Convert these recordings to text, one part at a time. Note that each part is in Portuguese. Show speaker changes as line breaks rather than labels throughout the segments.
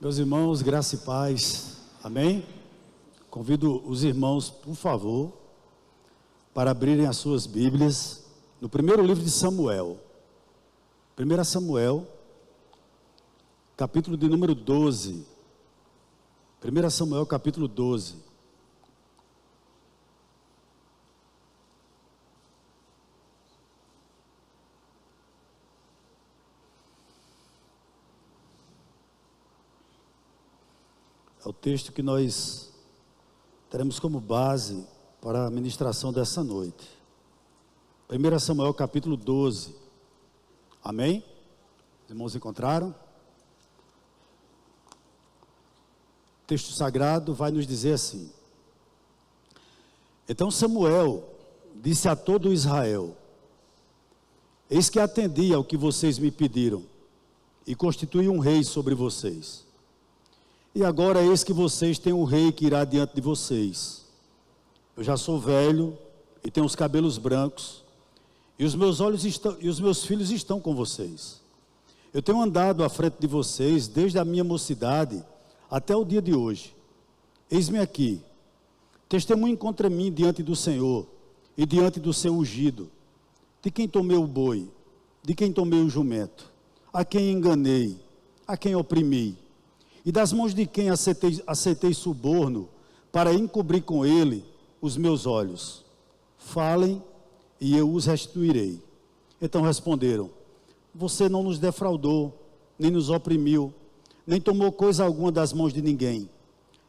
Meus irmãos, graça e paz, amém? Convido os irmãos, por favor, para abrirem as suas Bíblias no primeiro livro de Samuel. 1 Samuel, capítulo de número 12. 1 Samuel, capítulo 12. É o texto que nós teremos como base para a ministração dessa noite. 1 Samuel capítulo 12. Amém? Os irmãos encontraram? O texto sagrado vai nos dizer assim: Então Samuel disse a todo Israel: Eis que atendi ao que vocês me pediram, e constituí um rei sobre vocês. E agora eis que vocês têm um rei que irá diante de vocês. Eu já sou velho e tenho os cabelos brancos, e os meus olhos estão, e os meus filhos estão com vocês. Eu tenho andado à frente de vocês desde a minha mocidade até o dia de hoje. Eis-me aqui, testemunhe contra mim diante do Senhor e diante do seu ungido. De quem tomei o boi, de quem tomei o jumento, a quem enganei, a quem oprimi, e das mãos de quem aceitei suborno para encobrir com ele os meus olhos. Falem e eu os restituirei. Então responderam: Você não nos defraudou, nem nos oprimiu, nem tomou coisa alguma das mãos de ninguém.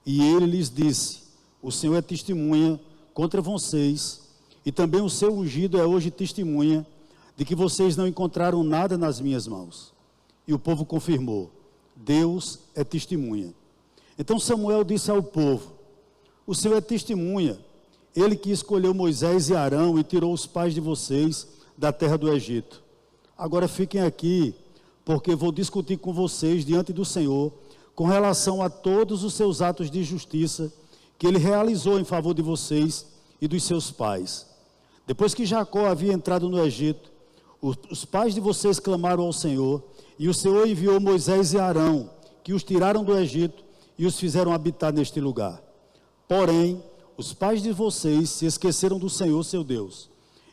E ele lhes disse: O Senhor é testemunha contra vocês, e também o seu ungido é hoje testemunha de que vocês não encontraram nada nas minhas mãos. E o povo confirmou: Deus é testemunha. Então Samuel disse ao povo: O Senhor é testemunha, Ele que escolheu Moisés e Arão e tirou os pais de vocês da terra do Egito. Agora fiquem aqui, porque vou discutir com vocês diante do Senhor com relação a todos os seus atos de justiça que Ele realizou em favor de vocês e dos seus pais. Depois que Jacó havia entrado no Egito, os pais de vocês clamaram ao Senhor, e o Senhor enviou Moisés e Arão, que os tiraram do Egito e os fizeram habitar neste lugar. Porém, os pais de vocês se esqueceram do Senhor, seu Deus.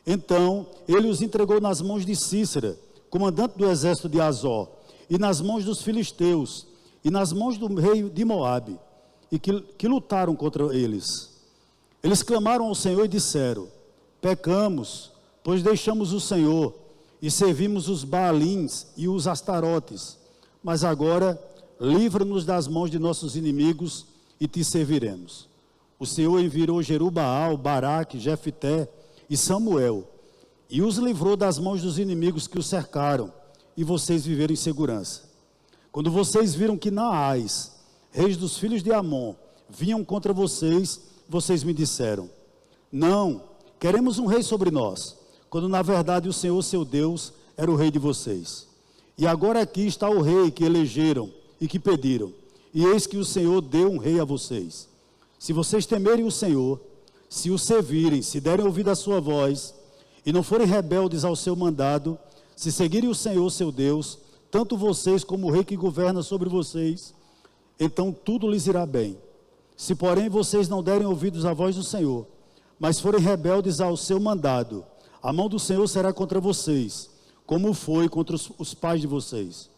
Então, ele os entregou nas mãos de Cícera, comandante do exército de Azor, e nas mãos dos filisteus, e nas mãos do rei de Moabe, e que lutaram contra eles. Eles clamaram ao Senhor e disseram: Pecamos, pois deixamos o Senhor, e servimos os Baalins e os Astarotes, mas agora livra-nos das mãos de nossos inimigos e te serviremos. O Senhor enviou Jerubaal, Baraque, Jefté e Samuel, e os livrou das mãos dos inimigos que os cercaram, e vocês viveram em segurança. Quando vocês viram que Naás, reis dos filhos de Amon, vinham contra vocês, vocês me disseram: Não, queremos um rei sobre nós, quando na verdade o Senhor, seu Deus, era o rei de vocês. E agora aqui está o rei que elegeram e que pediram, e eis que o Senhor deu um rei a vocês. Se vocês temerem o Senhor, se o servirem, se derem ouvido à sua voz, e não forem rebeldes ao seu mandado, se seguirem o Senhor, seu Deus, tanto vocês como o rei que governa sobre vocês, então tudo lhes irá bem. Se porém vocês não derem ouvidos à voz do Senhor, mas forem rebeldes ao seu mandado, a mão do Senhor será contra vocês, como foi contra os pais de vocês.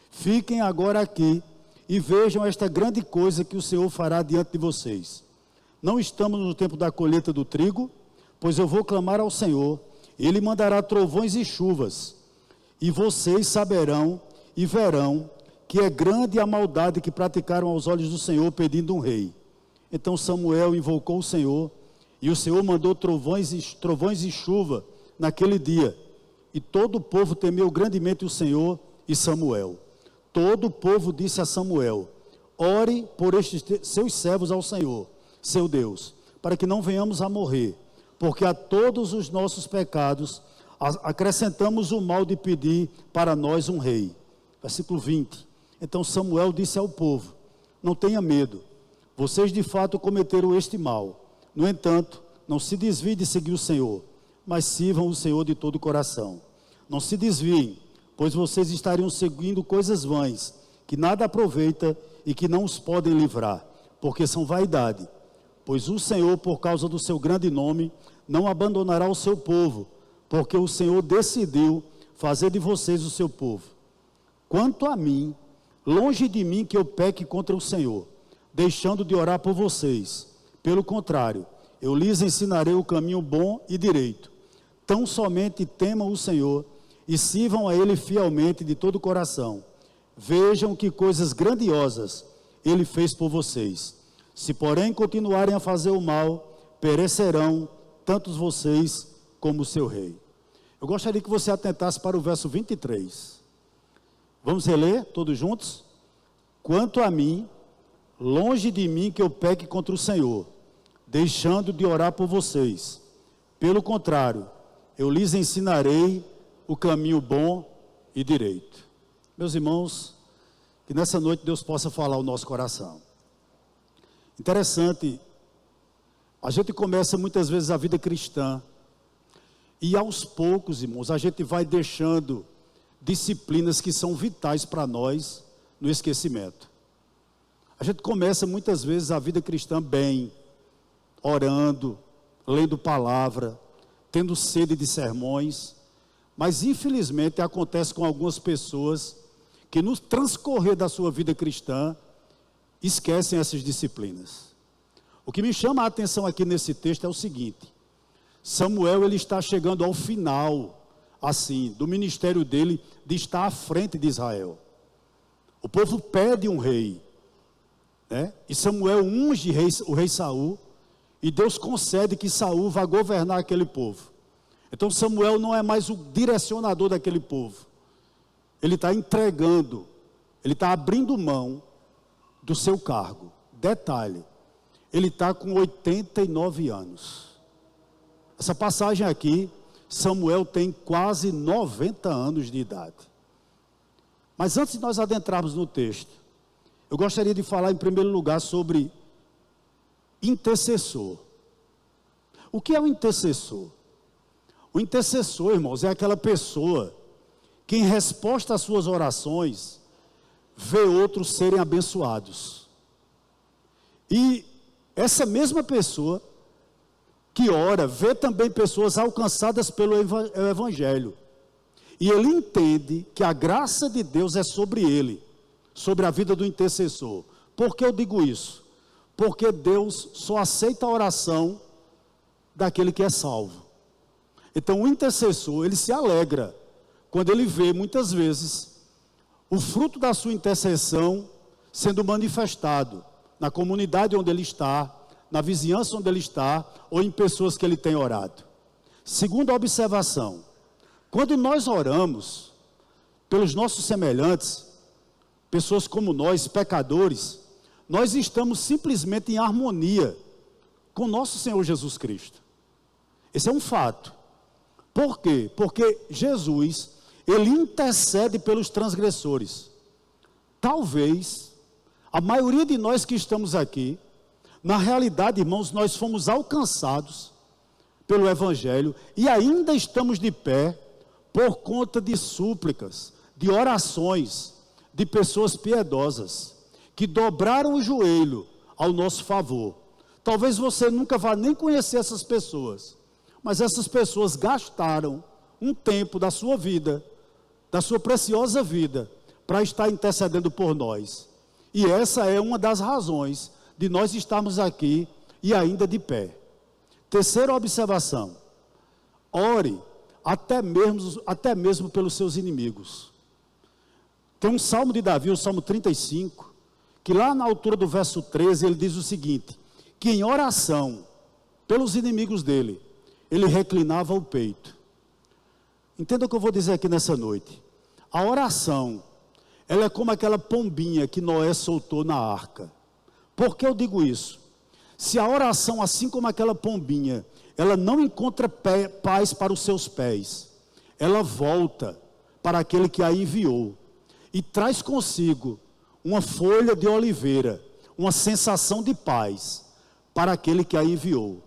Fiquem agora aqui e vejam esta grande coisa que o Senhor fará diante de vocês. Não estamos no tempo da colheita do trigo, pois eu vou clamar ao Senhor, e Ele mandará trovões e chuvas, e vocês saberão e verão que é grande a maldade que praticaram aos olhos do Senhor, pedindo um rei. Então Samuel invocou o Senhor, e o Senhor mandou trovões e chuva naquele dia, e todo o povo temeu grandemente o Senhor e Samuel. Todo o povo disse a Samuel: Ore por estes seus servos ao Senhor, seu Deus, para que não venhamos a morrer, porque a todos os nossos pecados acrescentamos o mal de pedir para nós um rei. Versículo 20. Então Samuel disse ao povo: Não tenha medo, vocês de fato cometeram este mal. No entanto, não se desviem de seguir o Senhor, mas sirvam o Senhor de todo o coração. Não se desviem, pois vocês estariam seguindo coisas vãs, que nada aproveita e que não os podem livrar, porque são vaidade. Pois o Senhor, por causa do seu grande nome, não abandonará o seu povo, porque o Senhor decidiu fazer de vocês o seu povo. Quanto a mim, longe de mim que eu peque contra o Senhor, deixando de orar por vocês. Pelo contrário, eu lhes ensinarei o caminho bom e direito. Tão somente temam o Senhor e sirvam a Ele fielmente de todo o coração. Vejam que coisas grandiosas Ele fez por vocês. Se, porém, continuarem a fazer o mal, perecerão tanto vocês como o seu rei. Eu gostaria que você atentasse para o verso 23. Vamos reler todos juntos? Quanto a mim, longe de mim que eu peque contra o Senhor, deixando de orar por vocês. Pelo contrário, eu lhes ensinarei o caminho bom e direito. Meus irmãos, que nessa noite Deus possa falar ao nosso coração. Interessante, a gente começa muitas vezes a vida cristã e aos poucos, irmãos, a gente vai deixando disciplinas que são vitais para nós no esquecimento. A gente começa muitas vezes a vida cristã bem, orando, lendo palavra, tendo sede de sermões, mas infelizmente acontece com algumas pessoas que no transcorrer da sua vida cristã esquecem essas disciplinas. O que me chama a atenção aqui nesse texto é o seguinte: Samuel, ele está chegando ao final, assim, do ministério dele de estar à frente de Israel. O povo pede um rei, né? E Samuel unge o rei Saul, e Deus concede que Saul vá governar aquele povo. Então Samuel não é mais o direcionador daquele povo. Ele está entregando, ele está abrindo mão do seu cargo. Detalhe, ele está com 89 anos. Essa passagem aqui, Samuel tem quase 90 anos de idade. Mas antes de nós adentrarmos no texto, eu gostaria de falar em primeiro lugar sobre intercessor. O que é o intercessor? O intercessor, irmãos, é aquela pessoa que em resposta às suas orações, vê outros serem abençoados. E essa mesma pessoa que ora, vê também pessoas alcançadas pelo Evangelho. E ele entende que a graça de Deus é sobre ele, sobre a vida do intercessor. Por que eu digo isso? Porque Deus só aceita a oração daquele que é salvo. Então o intercessor, ele se alegra quando ele vê muitas vezes o fruto da sua intercessão sendo manifestado na comunidade onde ele está, na vizinhança onde ele está, ou em pessoas que ele tem orado. Segunda observação: quando nós oramos pelos nossos semelhantes, pessoas como nós, pecadores, nós estamos simplesmente em harmonia com nosso Senhor Jesus Cristo. Esse é um fato. Por quê? Porque Jesus, ele intercede pelos transgressores. Talvez a maioria de nós que estamos aqui, na realidade, irmãos, nós fomos alcançados pelo Evangelho e ainda estamos de pé por conta de súplicas, de orações, de pessoas piedosas, que dobraram o joelho ao nosso favor. Talvez você nunca vá nem conhecer essas pessoas, mas essas pessoas gastaram um tempo da sua vida, da sua preciosa vida, para estar intercedendo por nós. E essa é uma das razões de nós estarmos aqui e ainda de pé. Terceira observação: ore até mesmo pelos seus inimigos. Tem um salmo de Davi, o Salmo 35, que lá na altura do verso 13, ele diz o seguinte: que em oração pelos inimigos dele, ele reclinava o peito. Entenda o que eu vou dizer aqui nessa noite. A oração, ela é como aquela pombinha que Noé soltou na arca. Por que eu digo isso? Se a oração, assim como aquela pombinha, ela não encontra paz para os seus pés, ela volta para aquele que a enviou e traz consigo uma folha de oliveira, uma sensação de paz para aquele que a enviou.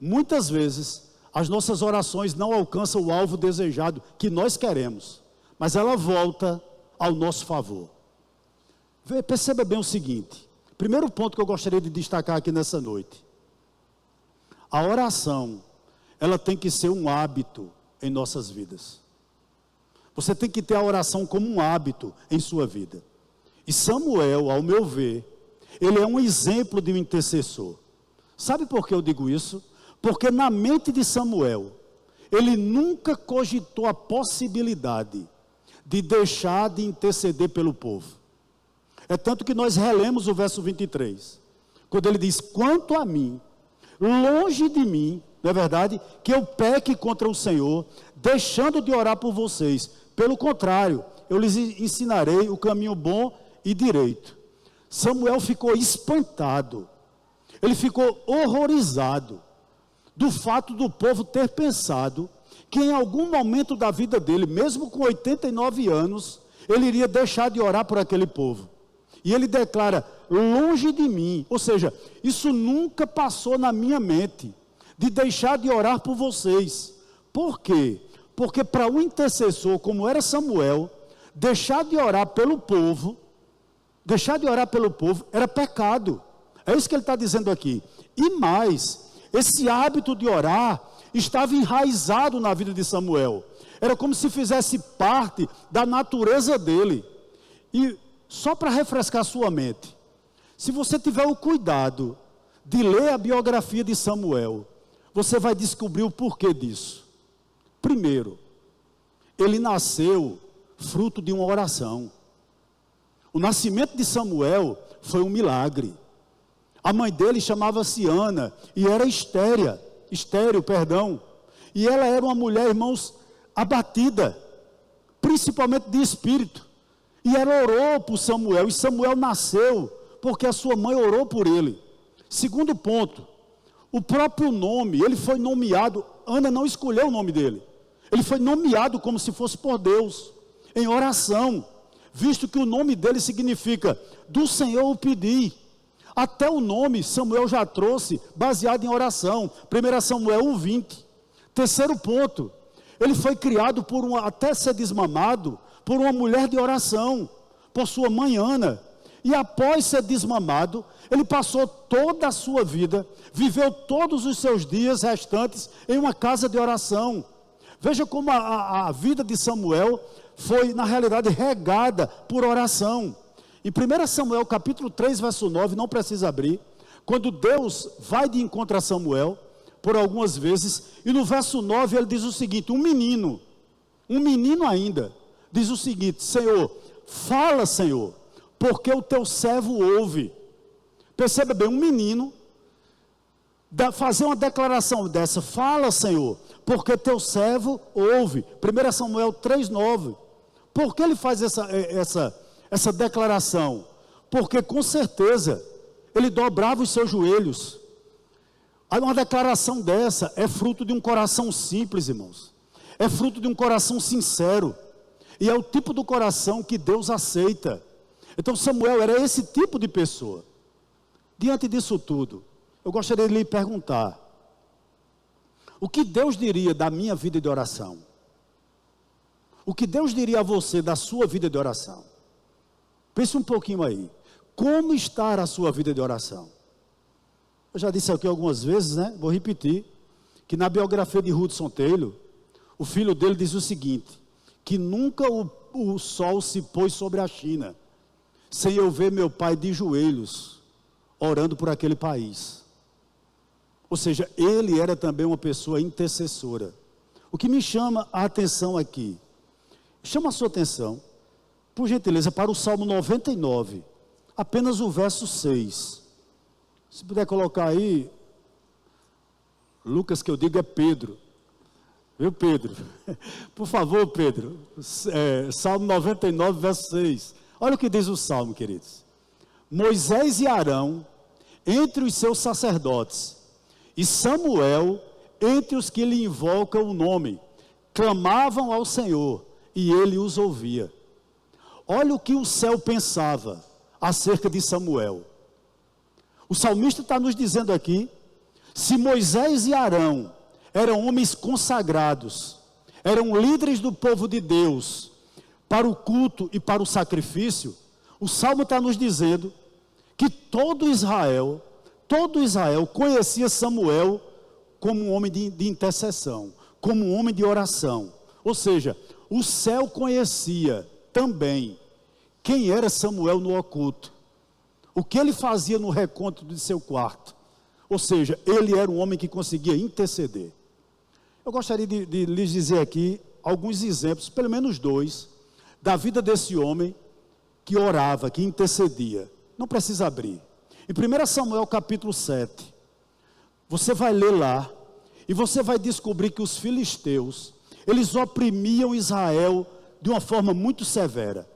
Muitas vezes as nossas orações não alcançam o alvo desejado que nós queremos, mas ela volta ao nosso favor. Perceba bem o seguinte, primeiro ponto que eu gostaria de destacar aqui nessa noite. A oração, ela tem que ser um hábito em nossas vidas. Você tem que ter a oração como um hábito em sua vida. E Samuel, ao meu ver, ele é um exemplo de um intercessor. Sabe por que eu digo isso? Porque na mente de Samuel, ele nunca cogitou a possibilidade de deixar de interceder pelo povo. É tanto que nós relemos o verso 23, quando ele diz: quanto a mim, longe de mim, não é verdade, que eu peque contra o Senhor, deixando de orar por vocês. Pelo contrário, eu lhes ensinarei o caminho bom e direito. Samuel ficou espantado, ele ficou horrorizado do fato do povo ter pensado que em algum momento da vida dele, mesmo com 89 anos, ele iria deixar de orar por aquele povo. E ele declara: longe de mim, ou seja, isso nunca passou na minha mente, de deixar de orar por vocês. Por quê? Porque para um intercessor como era Samuel, deixar de orar pelo povo era pecado. É isso que ele está dizendo aqui. E mais, esse hábito de orar estava enraizado na vida de Samuel. Era como se fizesse parte da natureza dele. E só para refrescar sua mente, se você tiver o cuidado de ler a biografia de Samuel, você vai descobrir o porquê disso. Primeiro, ele nasceu fruto de uma oração. O nascimento de Samuel foi um milagre. A mãe dele chamava-se Ana e era estéril, e ela era uma mulher, irmãos, abatida, principalmente de espírito. E ela orou por Samuel, e Samuel nasceu porque a sua mãe orou por ele. Segundo ponto, o próprio nome, ele foi nomeado, Ana não escolheu o nome dele, ele foi nomeado como se fosse por Deus, em oração, visto que o nome dele significa: do Senhor o pedi. Até o nome Samuel já trouxe, baseado em oração, 1 Samuel 1:20. Terceiro ponto, ele foi criado até ser desmamado, por uma mulher de oração, por sua mãe Ana. E após ser desmamado, ele passou toda a sua vida, viveu todos os seus dias restantes em uma casa de oração. Veja como a vida de Samuel foi, na realidade, regada por oração. Em 1 Samuel capítulo 3, verso 9, não precisa abrir, quando Deus vai de encontro a Samuel, por algumas vezes, e no verso 9 ele diz o seguinte: um menino ainda, diz o seguinte: Senhor, fala, Senhor, porque o teu servo ouve. Perceba bem, um menino fazer uma declaração dessa: fala, Senhor, porque teu servo ouve. 1 Samuel 3:9. Por que ele faz essa declaração? Porque com certeza ele dobrava os seus joelhos. Uma declaração dessa é fruto de um coração simples, irmãos. É fruto de um coração sincero. E é o tipo do coração que Deus aceita. Então Samuel era esse tipo de pessoa. Diante disso tudo, eu gostaria de lhe perguntar: o que Deus diria da minha vida de oração? O que Deus diria a você da sua vida de oração? Pense um pouquinho aí. Como está a sua vida de oração? Eu já disse aqui algumas vezes, né? Vou repetir, que na biografia de Hudson Taylor, o filho dele diz o seguinte: que nunca o sol se pôs sobre a China sem eu ver meu pai de joelhos orando por aquele país. Ou seja, ele era também uma pessoa intercessora. O que me chama a atenção aqui, chama a sua atenção, por gentileza, para o Salmo 99, apenas o verso 6. Se puder colocar aí, Lucas, que eu digo é Pedro. Viu, Pedro? Por favor, Pedro. Salmo 99, verso 6. Olha o que diz o Salmo, queridos. Moisés e Arão, entre os seus sacerdotes, e Samuel, entre os que lhe invocam o nome, clamavam ao Senhor, e ele os ouvia. Olha o que o céu pensava acerca de Samuel. O salmista está nos dizendo aqui: se Moisés e Arão eram homens consagrados, eram líderes do povo de Deus, para o culto e para o sacrifício, O Salmo está nos dizendo que todo Israel conhecia Samuel como um homem de intercessão, como um homem de oração. Ou seja, o céu conhecia também quem era Samuel no oculto, o que ele fazia no recôndito de seu quarto. Ou seja, ele era um homem que conseguia interceder. Eu gostaria de lhes dizer aqui alguns exemplos, pelo menos 2, da vida desse homem que orava, que intercedia. Não precisa abrir. Em 1 Samuel capítulo 7, você vai ler lá, e você vai descobrir que os filisteus, eles oprimiam Israel de uma forma muito severa.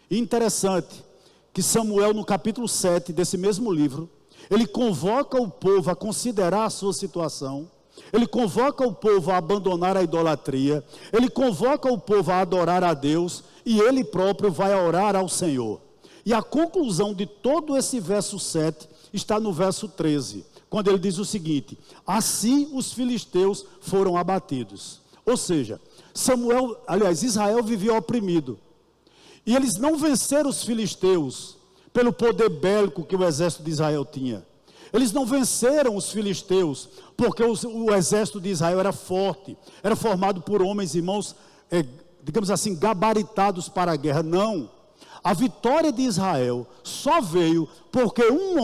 E interessante que Samuel, no capítulo 7 desse mesmo livro, ele convoca o povo a considerar a sua situação, ele convoca o povo a abandonar a idolatria, ele convoca o povo a adorar a Deus, e ele próprio vai orar ao Senhor. E a conclusão de todo esse verso 7 está no verso 13, quando ele diz o seguinte: assim os filisteus foram abatidos. Ou seja, Israel vivia oprimido. E eles não venceram os filisteus pelo poder bélico que o exército de Israel tinha. Eles não venceram os filisteus porque o exército de Israel era forte, era formado por homens e irmãos, digamos assim, gabaritados para a guerra. Não. A vitória de Israel só veio porque um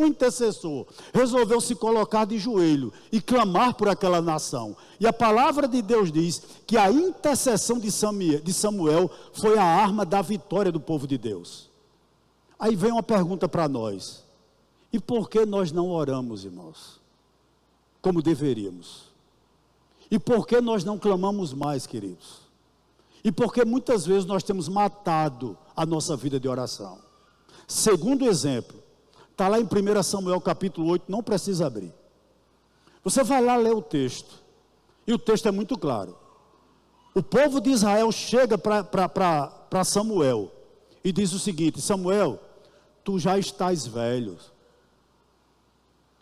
intercessor resolveu se colocar de joelho e clamar por aquela nação. E a palavra de Deus diz que a intercessão de Samuel foi a arma da vitória do povo de Deus. Aí vem uma pergunta para nós: e por que nós não oramos, irmãos, como deveríamos? E por que nós não clamamos mais, queridos? E por que muitas vezes nós temos matado a nossa vida de oração? Segundo exemplo, está lá em 1 Samuel capítulo 8, não precisa abrir. Você vai lá ler o texto, e o texto é muito claro. O povo de Israel chega para Samuel e diz o seguinte: Samuel, tu já estás velho,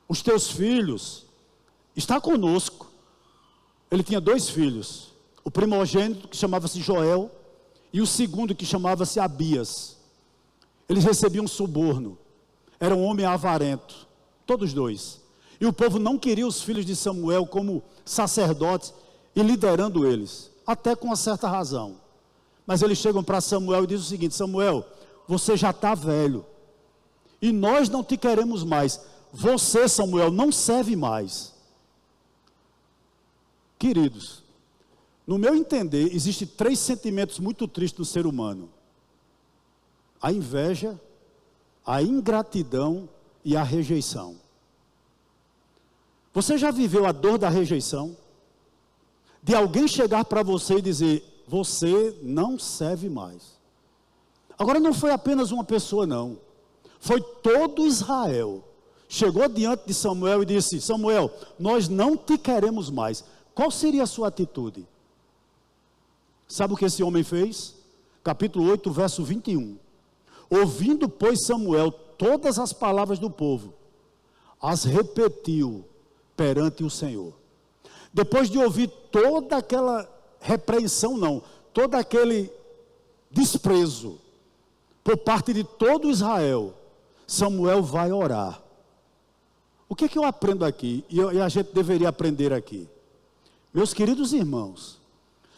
os teus filhos estão conosco. Ele tinha 2 filhos, o primogênito que chamava-se Joel e o segundo que chamava-se Abias. Eles recebiam suborno, era um homem avarento, todos 2. E o povo não queria os filhos de Samuel como sacerdotes e liderando eles, até com uma certa razão. Mas eles chegam para Samuel e dizem o seguinte: Samuel, você já está velho e nós não te queremos mais. Você, Samuel, não serve mais. Queridos, no meu entender, existem 3 sentimentos muito tristes no ser humano: a inveja, a ingratidão e a rejeição. Você já viveu a dor da rejeição? De alguém chegar para você e dizer: você não serve mais. Agora não foi apenas uma pessoa, não. Foi todo Israel. Chegou diante de Samuel e disse: Samuel, nós não te queremos mais. Qual seria a sua atitude? Sabe o que esse homem fez? Capítulo 8, verso 21. Ouvindo, pois, Samuel todas as palavras do povo, as repetiu perante o Senhor. Depois de ouvir toda aquela repreensão, todo aquele desprezo por parte de todo Israel, Samuel vai orar. O que é que eu aprendo aqui? E a gente deveria aprender aqui. Meus queridos irmãos,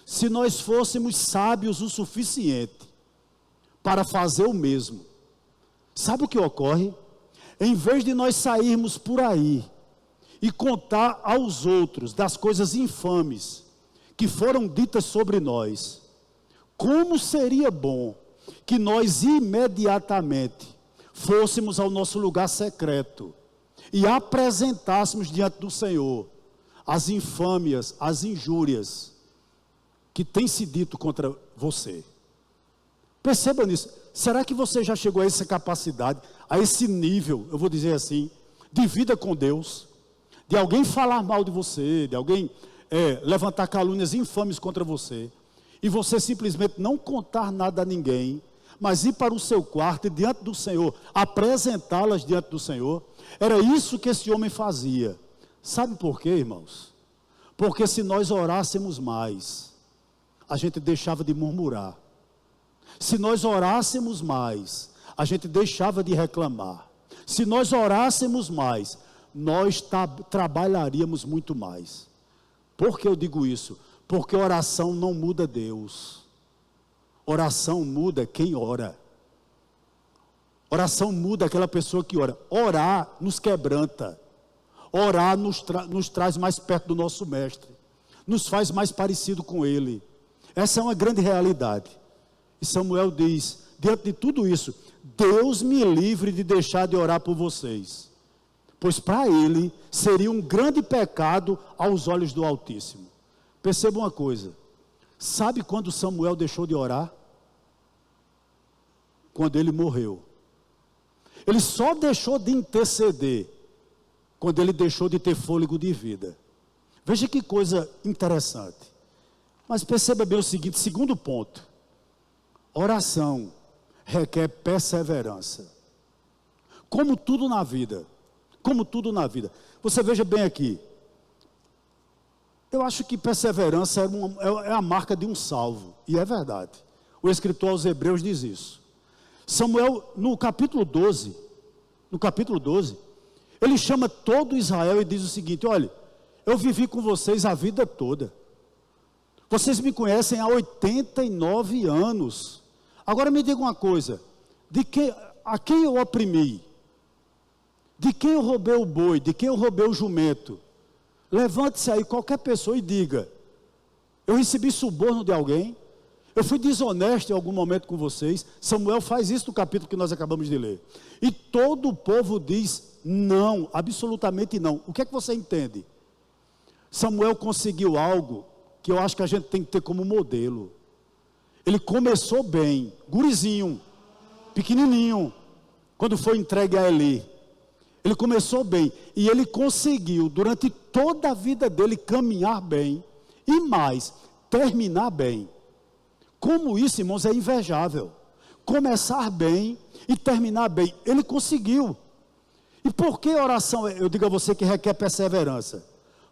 se nós fôssemos sábios o suficiente para fazer o mesmo, sabe o que ocorre? Em vez de nós sairmos por aí e contar aos outros das coisas infames que foram ditas sobre nós, como seria bom que nós imediatamente fôssemos ao nosso lugar secreto e apresentássemos diante do Senhor as infâmias, as injúrias que tem se dito contra você. Perceba nisso. Será que você já chegou a essa capacidade, a esse nível, eu vou dizer assim, de vida com Deus? De alguém falar mal de você, de alguém levantar calúnias infames contra você, e você simplesmente não contar nada a ninguém, mas ir para o seu quarto e diante do Senhor, apresentá-las diante do Senhor? Era isso que esse homem fazia. Sabe por quê, irmãos? Porque se nós orássemos mais, a gente deixava de murmurar. Se nós orássemos mais, a gente deixava de reclamar. Se nós orássemos mais, nós trabalharíamos muito mais. Por que eu digo isso? Porque oração não muda Deus. Oração muda quem ora. Oração muda aquela pessoa que ora. Orar nos quebranta. Orar nos traz mais perto do nosso mestre. Nos faz mais parecido com ele. Essa é uma grande realidade. E Samuel diz, diante de tudo isso, Deus me livre de deixar de orar por vocês. Pois para ele seria um grande pecado aos olhos do Altíssimo. Perceba uma coisa. Sabe quando Samuel deixou de orar? Quando ele morreu. Ele só deixou de interceder quando ele deixou de ter fôlego de vida. Veja que coisa interessante. Mas perceba bem o seguinte, segundo ponto. Oração requer perseverança. Como tudo na vida. Como tudo na vida. Você veja bem aqui. Eu acho que perseverança é a marca de um salvo. E é verdade. O escritor aos Hebreus diz isso. Samuel, no capítulo 12, ele chama todo Israel e diz o seguinte: olha, eu vivi com vocês a vida toda. Vocês me conhecem há 89 anos. Agora me diga uma coisa, a quem eu oprimi? De quem eu roubei o boi? De quem eu roubei o jumento? Levante-se aí qualquer pessoa e diga: eu recebi suborno de alguém? Eu fui desonesto em algum momento com vocês? Samuel faz isso no capítulo que nós acabamos de ler. E todo o povo diz não, absolutamente não. O que é que você entende? Samuel conseguiu algo que eu acho que a gente tem que ter como modelo. Ele começou bem, gurizinho, pequenininho, quando foi entregue a Eli. Ele começou bem e ele conseguiu durante toda a vida dele caminhar bem e mais, terminar bem. Como isso, irmãos, é invejável. Começar bem e terminar bem. Ele conseguiu. E por que oração, eu digo a você que requer perseverança?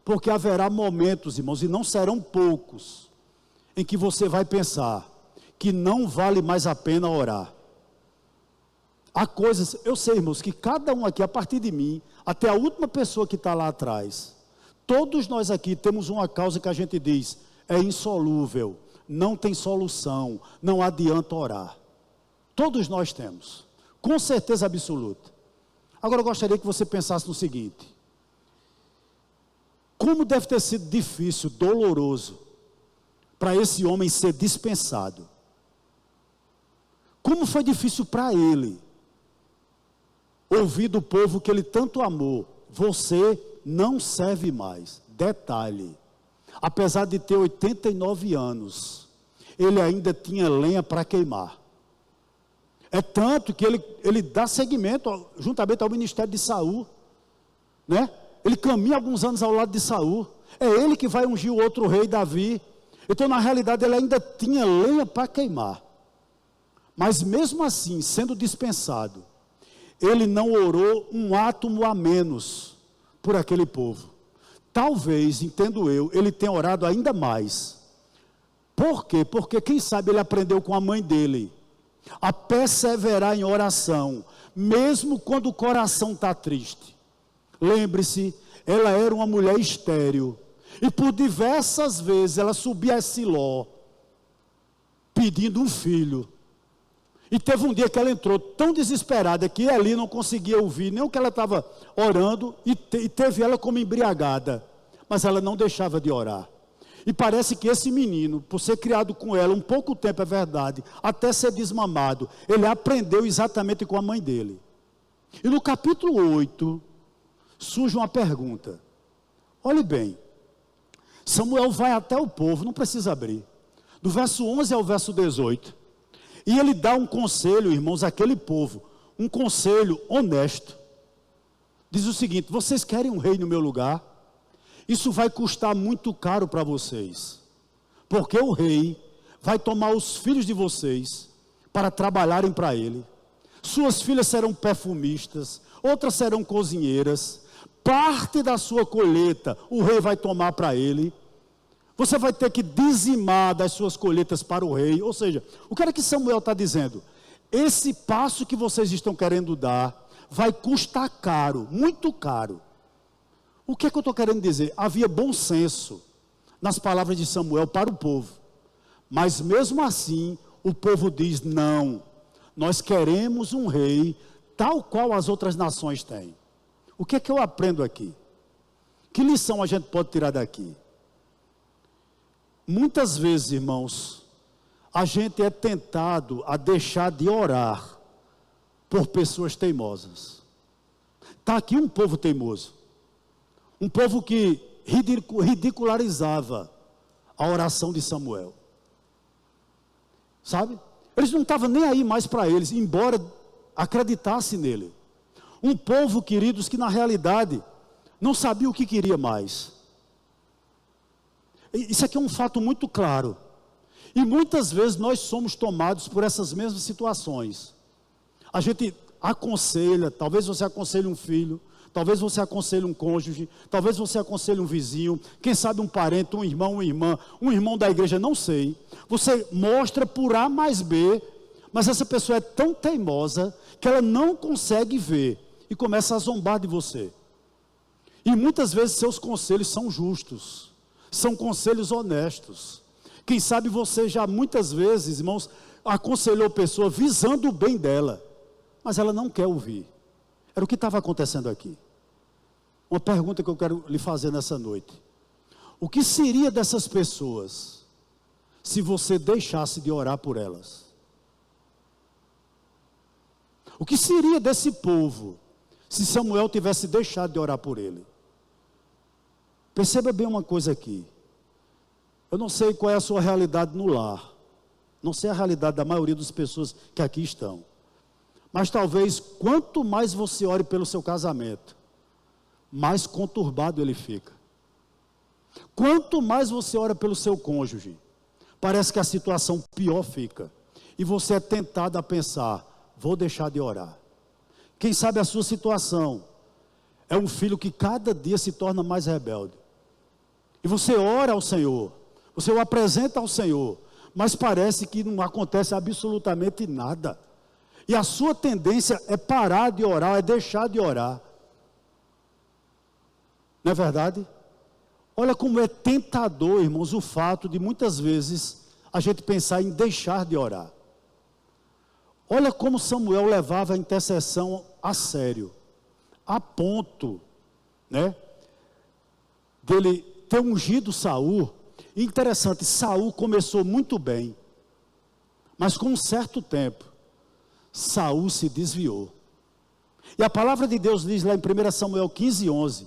Porque haverá momentos, irmãos, e não serão poucos, em que você vai pensar que não vale mais a pena orar. Há coisas, eu sei, irmãos, que cada um aqui, a partir de mim, até a última pessoa que está lá atrás, todos nós aqui temos uma causa que a gente diz, é insolúvel, não tem solução, não adianta orar. Todos nós temos, com certeza absoluta. Agora eu gostaria que você pensasse no seguinte: como deve ter sido difícil, doloroso, para esse homem ser dispensado? Como foi difícil para ele ouvir do povo que ele tanto amou: você não serve mais. Detalhe, apesar de ter 89 anos, ele ainda tinha lenha para queimar. É tanto que ele dá seguimento juntamente ao ministério de Saul, né? Ele caminha alguns anos ao lado de Saul. É ele que vai ungir o outro rei, Davi. Então, na realidade, ele ainda tinha lenha para queimar. Mas mesmo assim, sendo dispensado, ele não orou um átomo a menos por aquele povo. Talvez, entendo eu, ele tenha orado ainda mais. Por quê? Porque quem sabe ele aprendeu com a mãe dele a perseverar em oração, mesmo quando o coração está triste. Lembre-se, ela era uma mulher estéril, e por diversas vezes ela subia a Siló, pedindo um filho. E teve um dia que ela entrou tão desesperada, que ali não conseguia ouvir nem o que ela estava orando, e teve ela como embriagada, mas ela não deixava de orar. E parece que esse menino, por ser criado com ela um pouco tempo, é verdade, até ser desmamado, ele aprendeu exatamente com a mãe dele. E no capítulo 8, surge uma pergunta. Olhe bem, Samuel vai até o povo, não precisa abrir, do verso 11 ao verso 18, e ele dá um conselho, irmãos, àquele povo, um conselho honesto. Diz o seguinte: vocês querem um rei no meu lugar? Isso vai custar muito caro para vocês, porque o rei vai tomar os filhos de vocês para trabalharem para ele. Suas filhas serão perfumistas, outras serão cozinheiras. Parte da sua colheita o rei vai tomar para ele. Você vai ter que dizimar das suas colheitas para o rei. Ou seja, o que é que Samuel está dizendo? Esse passo que vocês estão querendo dar vai custar caro, muito caro. O que é que eu estou querendo dizer? Havia bom senso nas palavras de Samuel para o povo. Mas mesmo assim, o povo diz: não, nós queremos um rei tal qual as outras nações têm. O que é que eu aprendo aqui? Que lição a gente pode tirar daqui? Muitas vezes, irmãos, a gente é tentado a deixar de orar por pessoas teimosas. Está aqui um povo teimoso. Um povo que ridicularizava a oração de Samuel. Sabe? Eles não estavam nem aí mais para eles, embora acreditassem nele. Um povo, queridos, que na realidade não sabia o que queria mais. Isso aqui é um fato muito claro. E muitas vezes nós somos tomados por essas mesmas situações. A gente aconselha, talvez você aconselhe um filho, talvez você aconselhe um cônjuge, talvez você aconselhe um vizinho, quem sabe um parente, um irmão, uma irmã, um irmão da igreja, não sei. Você mostra por A mais B, mas essa pessoa é tão teimosa que ela não consegue ver e começa a zombar de você. E muitas vezes seus conselhos são justos, são conselhos honestos. Quem sabe você já muitas vezes, irmãos, aconselhou a pessoa visando o bem dela, mas ela não quer ouvir. Era o que estava acontecendo aqui. Uma pergunta que eu quero lhe fazer nessa noite: o que seria dessas pessoas se você deixasse de orar por elas? O que seria desse povo se Samuel tivesse deixado de orar por ele? Perceba bem uma coisa aqui. Eu não sei qual é a sua realidade no lar, não sei a realidade da maioria das pessoas que aqui estão, mas talvez quanto mais você ore pelo seu casamento, mais conturbado ele fica. Quanto mais você ora pelo seu cônjuge, parece que a situação pior fica, e você é tentado a pensar: vou deixar de orar. Quem sabe a sua situação é um filho que cada dia se torna mais rebelde, e você ora ao Senhor, você o apresenta ao Senhor, mas parece que não acontece absolutamente nada. E a sua tendência é parar de orar, é deixar de orar. Não é verdade? Olha como é tentador, irmãos, o fato de muitas vezes a gente pensar em deixar de orar. Olha como Samuel levava a intercessão a sério, a ponto, dele ter ungido Saul. Interessante, Saul começou muito bem, mas com um certo tempo, Saul se desviou. E a palavra de Deus diz lá em 1 Samuel 15:11,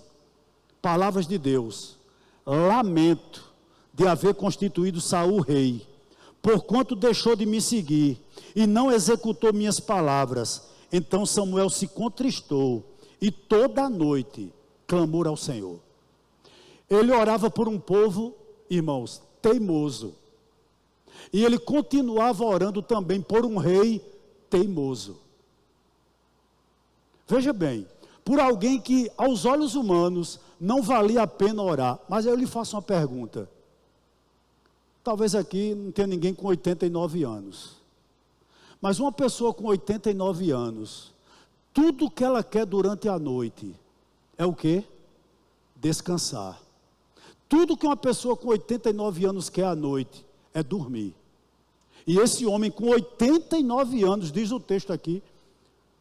palavras de Deus: lamento de haver constituído Saul rei, porquanto deixou de me seguir e não executou minhas palavras. Então Samuel se contristou e toda a noite clamou ao Senhor. Ele orava por um povo, irmãos, teimoso. E ele continuava orando também por um rei teimoso. Veja bem, por alguém que aos olhos humanos não valia a pena orar. Mas eu lhe faço uma pergunta. Talvez aqui não tenha ninguém com 89 anos. Mas uma pessoa com 89 anos, tudo que ela quer durante a noite é o quê? Descansar. Tudo que uma pessoa com 89 anos quer à noite é dormir. E esse homem com 89 anos, diz o texto aqui,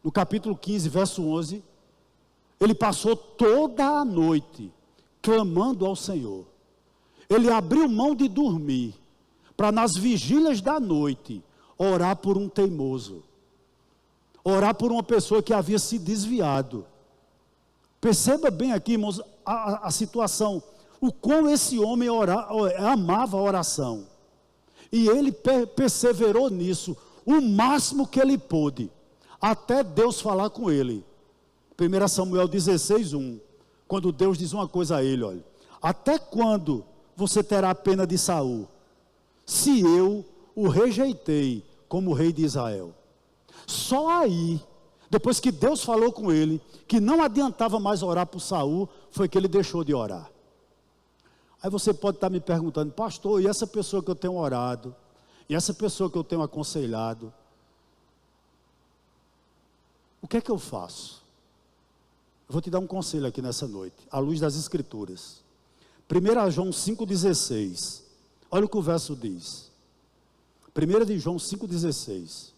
no capítulo 15, verso 11, ele passou toda a noite clamando ao Senhor. Ele abriu mão de dormir, para nas vigílias da noite, orar por um teimoso. Orar por uma pessoa que havia se desviado. Perceba bem aqui, irmãos, a situação. O quão esse homem amava a oração. E ele perseverou nisso, o máximo que ele pôde, até Deus falar com ele. 1 Samuel 16:1, quando Deus diz uma coisa a ele: olha, até quando você terá pena de Saul, se eu o rejeitei como rei de Israel? Só aí, depois que Deus falou com ele, que não adiantava mais orar por Saul, foi que ele deixou de orar. Aí você pode estar me perguntando, pastor, e essa pessoa que eu tenho orado? E essa pessoa que eu tenho aconselhado? O que é que eu faço? Eu vou te dar um conselho aqui nessa noite, à luz das Escrituras. 1 João 5,16. Olha o que o verso diz. 1 de João 5,16.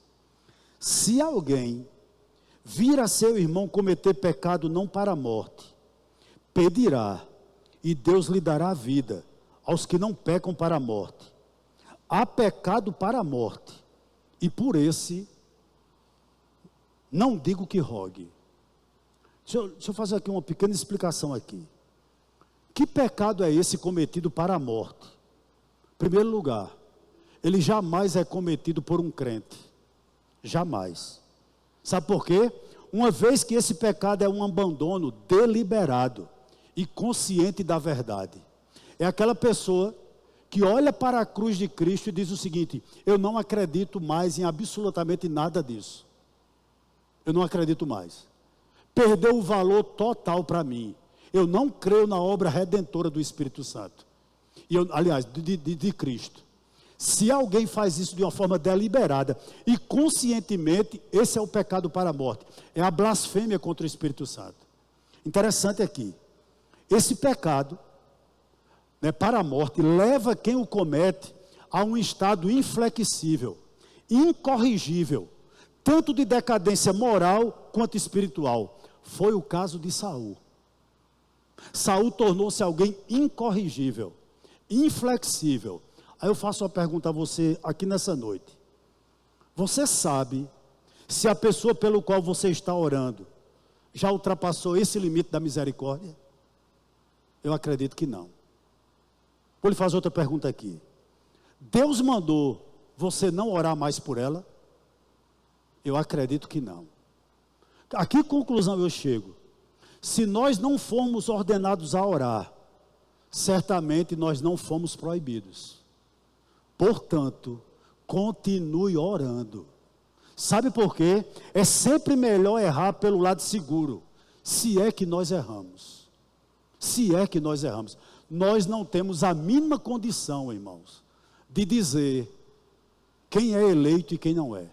Se alguém vir a seu irmão cometer pecado não para a morte, pedirá, e Deus lhe dará a vida aos que não pecam para a morte. Há pecado para a morte, e por esse não digo que rogue. Deixa eu fazer aqui uma pequena explicação aqui. Que pecado é esse cometido para a morte? Em primeiro lugar, ele jamais é cometido por um crente. Jamais. Sabe por quê? Uma vez que esse pecado é um abandono deliberado e consciente da verdade. É aquela pessoa que olha para a cruz de Cristo e diz o seguinte: eu não acredito mais em absolutamente nada disso. Eu não acredito mais. Perdeu o valor total para mim. Eu não creio na obra redentora do Espírito Santo. Aliás, de Cristo. Se alguém faz isso de uma forma deliberada e conscientemente, esse é o pecado para a morte. É a blasfêmia contra o Espírito Santo. Interessante aqui. Esse pecado, para a morte, leva quem o comete a um estado inflexível, incorrigível, tanto de decadência moral quanto espiritual. Foi o caso de Saul. Saul tornou-se alguém incorrigível, inflexível. Aí eu faço uma pergunta a você aqui nessa noite. Você sabe se a pessoa pelo qual você está orando já ultrapassou esse limite da misericórdia? Eu acredito que não. Vou lhe fazer outra pergunta aqui. Deus mandou você não orar mais por ela? Eu acredito que não. A que conclusão eu chego? Se nós não formos ordenados a orar, certamente nós não fomos proibidos. Portanto, continue orando. Sabe por quê? É sempre melhor errar pelo lado seguro, se é que nós erramos. Se é que nós erramos. Nós não temos a mínima condição, irmãos, de dizer quem é eleito e quem não é.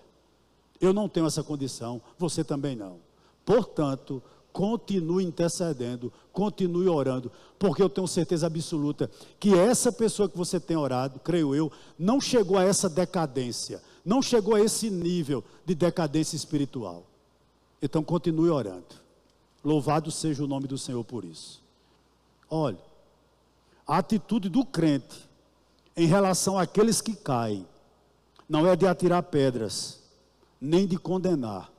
Eu não tenho essa condição, você também não. Portanto, continue intercedendo, continue orando, porque eu tenho certeza absoluta que essa pessoa que você tem orado, creio eu, não chegou a essa decadência, não chegou a esse nível de decadência espiritual. Então continue orando. Louvado seja o nome do Senhor por isso. Olha, a atitude do crente em relação àqueles que caem não é de atirar pedras, nem de condenar,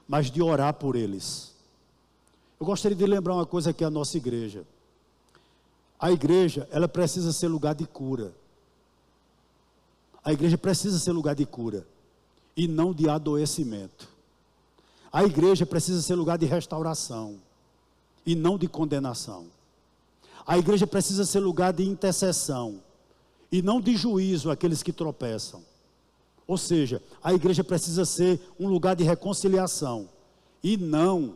mas de orar por eles. Eu gostaria de lembrar uma coisa aqui à nossa igreja. A igreja, ela precisa ser lugar de cura. A igreja precisa ser lugar de cura e não de adoecimento. A igreja precisa ser lugar de restauração e não de condenação. A igreja precisa ser lugar de intercessão e não de juízo àqueles que tropeçam. Ou seja, a igreja precisa ser um lugar de reconciliação e não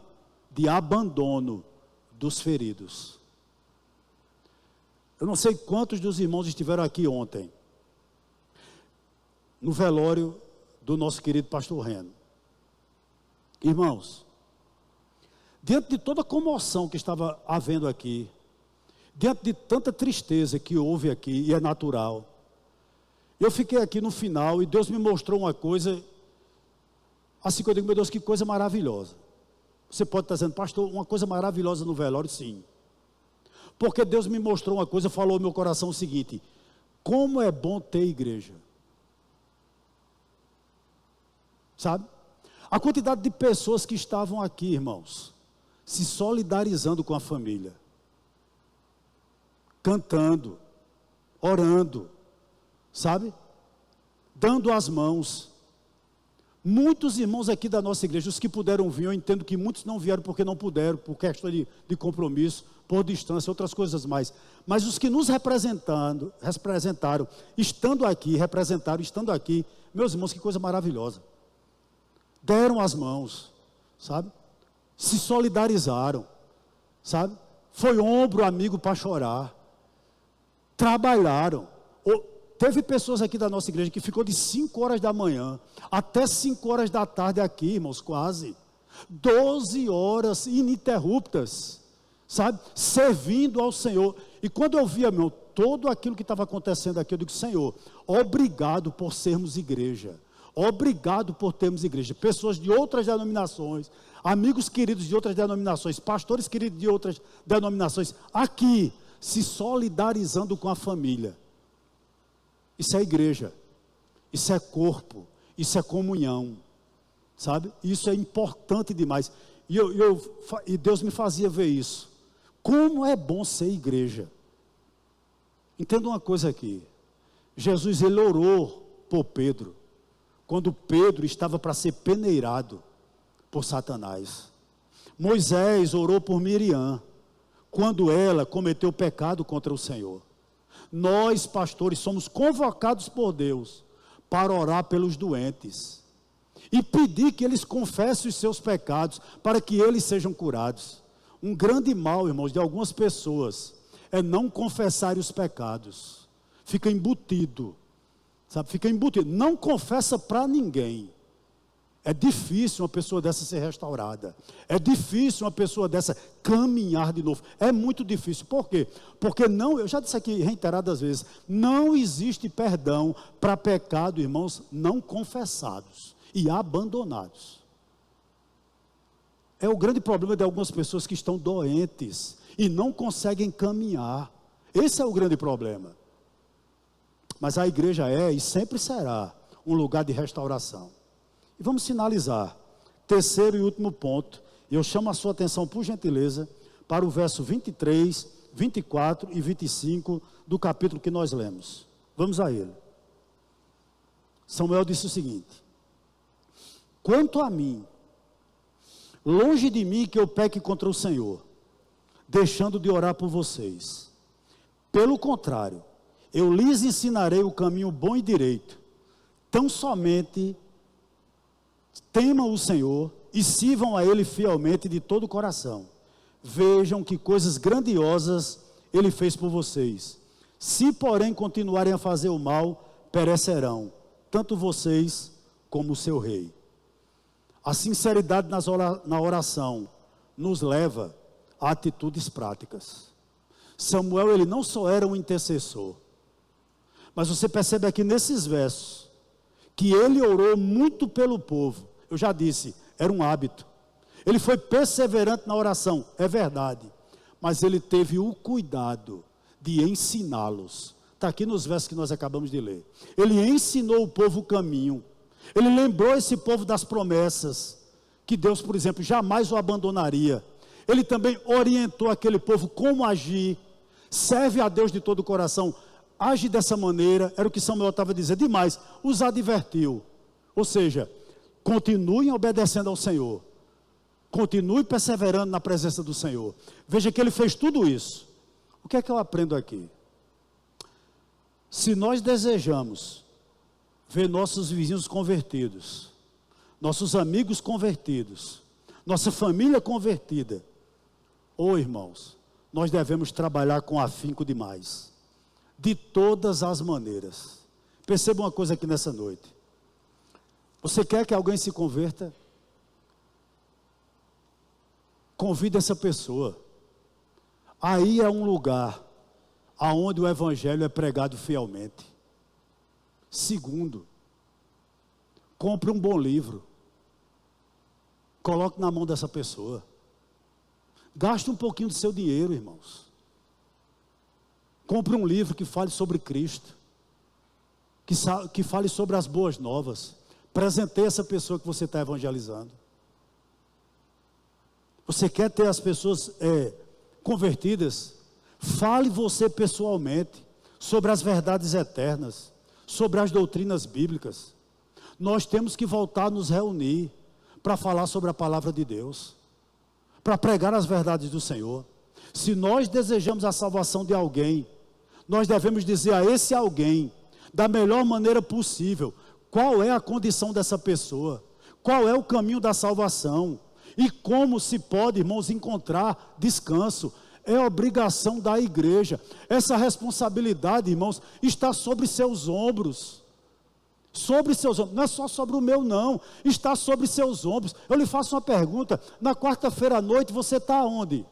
de abandono dos feridos. Eu não sei quantos dos irmãos estiveram aqui ontem, no velório do nosso querido pastor Reno. Irmãos, diante de toda a comoção que estava havendo aqui, diante de tanta tristeza que houve aqui, e é natural, eu fiquei aqui no final e Deus me mostrou uma coisa, assim que eu digo, meu Deus, que coisa maravilhosa. Você pode estar dizendo, pastor, uma coisa maravilhosa no velório, sim. Porque Deus me mostrou uma coisa, falou ao meu coração o seguinte: como é bom ter igreja. Sabe? A quantidade de pessoas que estavam aqui, irmãos, se solidarizando com a família, cantando, orando, sabe? Dando as mãos. Muitos irmãos aqui da nossa igreja, os que puderam vir, eu entendo que muitos não vieram porque não puderam, por questão de compromisso, por distância, outras coisas mais. Mas os que nos representaram, estando aqui, estando aqui, meus irmãos, que coisa maravilhosa. Deram as mãos, sabe? Se solidarizaram, sabe? Foi ombro amigo para chorar. trabalharam. Teve pessoas aqui da nossa igreja que ficou de 5 horas da manhã até 5 horas da tarde aqui, irmãos, quase 12 horas ininterruptas, sabe, servindo ao Senhor. E quando eu via, meu, todo aquilo que estava acontecendo aqui, eu digo: Senhor, obrigado por sermos igreja, obrigado por termos igreja, pessoas de outras denominações, amigos queridos de outras denominações, pastores queridos de outras denominações, aqui, se solidarizando com a família. Isso é igreja, isso é corpo, isso é comunhão, sabe? Isso é importante demais. E Deus me fazia ver isso. Como é bom ser igreja. Entenda uma coisa aqui. Jesus, ele orou por Pedro, quando Pedro estava para ser peneirado por Satanás. Moisés orou por Miriam, quando ela cometeu pecado contra o Senhor. Nós, pastores, somos convocados por Deus para orar pelos doentes e pedir que eles confessem os seus pecados para que eles sejam curados. Um grande mal, irmãos, de algumas pessoas é não confessarem os pecados. Fica embutido, sabe? Fica embutido. Não confessa para ninguém. É difícil uma pessoa dessa ser restaurada. É difícil uma pessoa dessa caminhar de novo. É muito difícil. Por quê? Porque não, eu já disse aqui reiteradas vezes, não existe perdão para pecado, irmãos, não confessados e abandonados. É o grande problema de algumas pessoas que estão doentes e não conseguem caminhar. Esse é o grande problema. Mas a igreja é e sempre será um lugar de restauração. E vamos finalizar. Terceiro e último ponto. E eu chamo a sua atenção, por gentileza, para o verso 23, 24 e 25 do capítulo que nós lemos. Vamos a ele. Samuel disse o seguinte: quanto a mim, longe de mim que eu peque contra o Senhor, deixando de orar por vocês. Pelo contrário, eu lhes ensinarei o caminho bom e direito. Tão somente temam o Senhor e sirvam a Ele fielmente de todo o coração. Vejam que coisas grandiosas Ele fez por vocês. Se, porém, continuarem a fazer o mal, perecerão, tanto vocês como o seu rei. A sinceridade na oração nos leva a atitudes práticas. Samuel, ele não só era um intercessor, mas você percebe aqui nesses versos, que ele orou muito pelo povo. Eu já disse, era um hábito. Ele foi perseverante na oração, é verdade. Mas ele teve o cuidado de ensiná-los. Está aqui nos versos que nós acabamos de ler. Ele ensinou o povo o caminho. Ele lembrou esse povo das promessas, que Deus, por exemplo, jamais o abandonaria. Ele também orientou aquele povo como agir. Serve a Deus de todo o coração. Age dessa maneira, era o que Samuel estava dizendo. Demais, os advertiu. Ou seja, continuem obedecendo ao Senhor. Continue perseverando na presença do Senhor. Veja que ele fez tudo isso. O que é que eu aprendo aqui? Se nós desejamos ver nossos vizinhos convertidos, nossos amigos convertidos, nossa família convertida, irmãos, nós devemos trabalhar com afinco demais, de todas as maneiras. Perceba uma coisa aqui nessa noite. Você quer que alguém se converta? Convide essa pessoa. Aí é um lugar aonde o evangelho é pregado fielmente. Segundo, compre um bom livro. Coloque na mão dessa pessoa. Gaste um pouquinho do seu dinheiro, irmãos. Compre um livro que fale sobre Cristo, que fale sobre as boas novas. Presenteie essa pessoa que você está evangelizando. Você quer ter as pessoas convertidas? Fale você pessoalmente sobre as verdades eternas, sobre as doutrinas bíblicas. Nós temos que voltar a nos reunir para falar sobre a palavra de Deus, para pregar as verdades do Senhor. Se nós desejamos a salvação de alguém, nós devemos dizer a esse alguém, da melhor maneira possível, qual é a condição dessa pessoa, qual é o caminho da salvação, e como se pode, irmãos, encontrar descanso. é obrigação da igreja. Essa responsabilidade, irmãos, está sobre seus ombros. Sobre seus ombros, não é só sobre o meu não, está sobre seus ombros. Eu lhe faço uma pergunta: na quarta-feira à noite você está onde?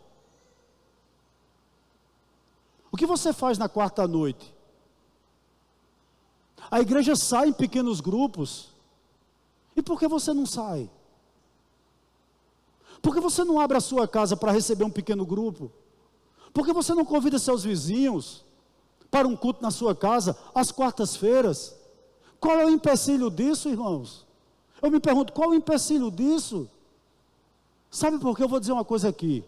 O que você faz na quarta à noite? A igreja sai em pequenos grupos. E por que você não sai? Por que você não abre a sua casa para receber um pequeno grupo? Por que você não convida seus vizinhos para um culto na sua casa às quartas-feiras? Qual é o empecilho disso, irmãos? Eu me pergunto, qual é o empecilho disso? Sabe por quê? Eu vou dizer uma coisa aqui.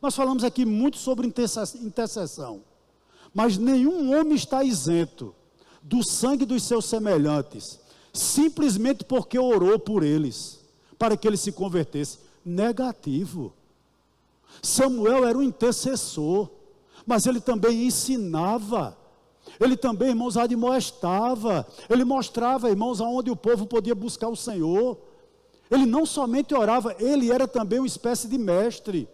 Nós falamos aqui muito sobre intercessão. Mas nenhum homem está isento do sangue dos seus semelhantes, simplesmente porque orou por eles, para que eles se convertessem. Negativo. Samuel era um intercessor, mas ele também ensinava. Ele também, irmãos, admoestava. Ele mostrava, irmãos, aonde o povo podia buscar o Senhor. Ele não somente orava, ele era também uma espécie de mestre.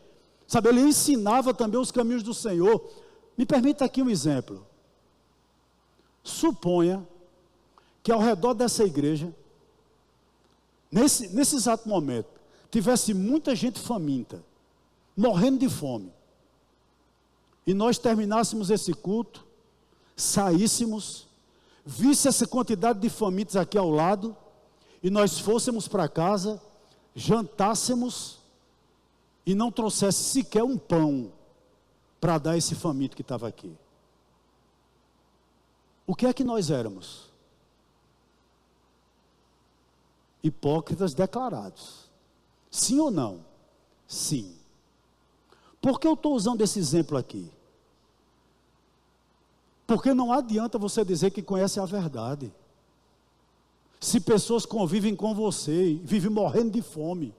Sabe, ele ensinava também os caminhos do Senhor. Me permita aqui um exemplo. Suponha que ao redor dessa igreja, nesse exato momento, tivesse muita gente faminta, morrendo de fome. E nós terminássemos esse culto, saíssemos, visse essa quantidade de famintos aqui ao lado, e nós fôssemos para casa, jantássemos, e não trouxesse sequer um pão para dar a esse faminto que estava aqui. O que é que nós éramos? Hipócritas declarados. Sim ou não? Sim. Por que eu estou usando esse exemplo aqui? Porque não adianta você dizer que conhece a verdade. Se pessoas convivem com você e vivem morrendo de fome,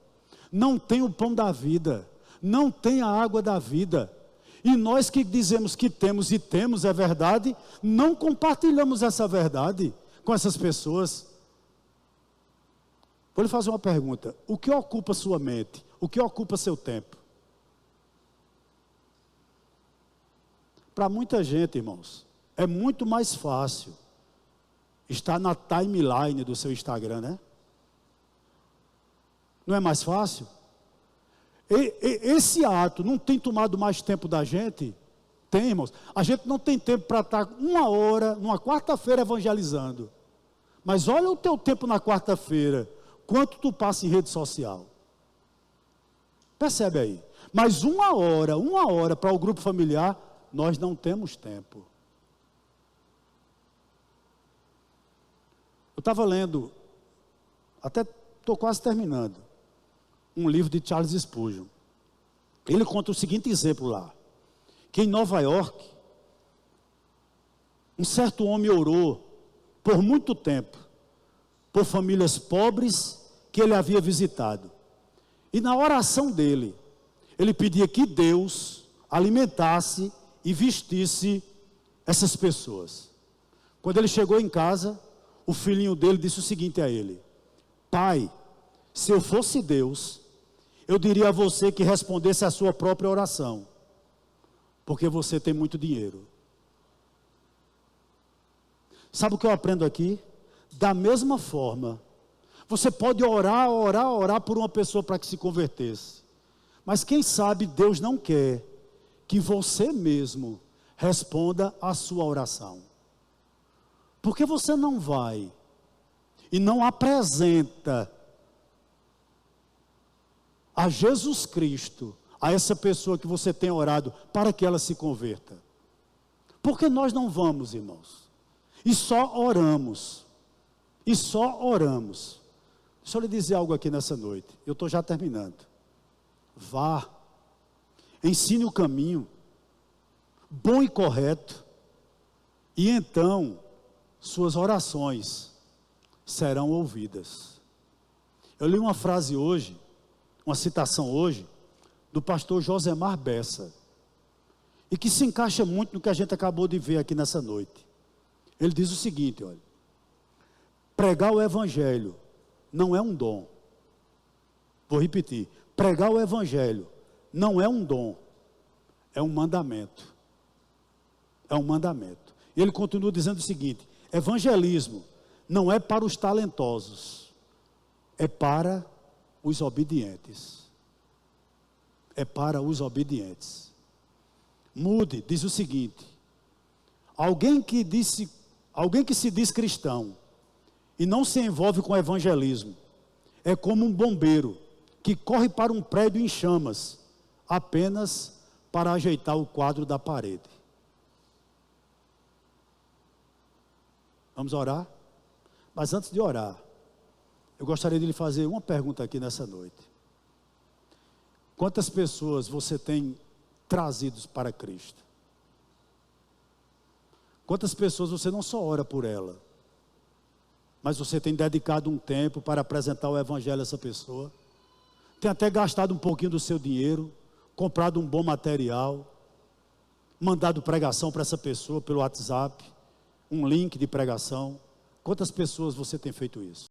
não tem o pão da vida, não tem a água da vida, e nós que dizemos que temos e temos a verdade, não compartilhamos essa verdade com essas pessoas. Vou lhe fazer uma pergunta: o que ocupa sua mente? O que ocupa seu tempo? Para muita gente, irmãos, é muito mais fácil estar na timeline do seu Instagram, né? Não é mais fácil? Esse ato não tem tomado mais tempo da gente? Tem, irmãos. A gente não tem tempo para estar 1 hora, numa quarta-feira, evangelizando. Mas olha o teu tempo na quarta-feira, quanto tu passa em rede social. Percebe aí? Mas 1 hora para o grupo familiar, nós não temos tempo. Eu estava lendo, até estou quase terminando, um livro de Charles Spurgeon. Ele conta o seguinte exemplo lá, que em Nova York, um certo homem orou por muito tempo, por famílias pobres que ele havia visitado. E na oração dele, ele pedia que Deus alimentasse e vestisse essas pessoas. Quando ele chegou em casa, o filhinho dele disse o seguinte a ele: pai, se eu fosse Deus, eu diria a você que respondesse a sua própria oração, porque você tem muito dinheiro. Sabe o que eu aprendo aqui? Da mesma forma, você pode orar por uma pessoa para que se convertesse, mas quem sabe Deus não quer que você mesmo responda a sua oração. Porque você não vai e não apresenta a Jesus Cristo, a essa pessoa que você tem orado, para que ela se converta? Porque nós não vamos, irmãos, e só oramos, Deixa eu lhe dizer algo aqui nessa noite, eu estou já terminando. Vá, ensine o caminho, bom e correto, e então, suas orações serão ouvidas. Eu li uma frase hoje, uma citação hoje, do pastor Josemar Bessa, e que se encaixa muito no que a gente acabou de ver aqui nessa noite. Ele diz o seguinte, olha: pregar o evangelho não é um dom. Vou repetir: pregar o evangelho não é um dom, É um mandamento. É um mandamento. E ele continua dizendo o seguinte: evangelismo não é para os talentosos, é para os obedientes. É para os obedientes. Moody diz o seguinte: alguém que se diz cristão e não se envolve com evangelismo é como um bombeiro que corre para um prédio em chamas apenas para ajeitar o quadro da parede. Vamos orar? Mas antes de orar, eu gostaria de lhe fazer uma pergunta aqui nessa noite. Quantas pessoas você tem trazidos para Cristo? Quantas pessoas você não só ora por ela, mas você tem dedicado um tempo para apresentar o evangelho a essa pessoa? Tem até gastado um pouquinho do seu dinheiro, comprado um bom material, mandado pregação para essa pessoa pelo WhatsApp, um link de pregação. Quantas pessoas você tem feito isso?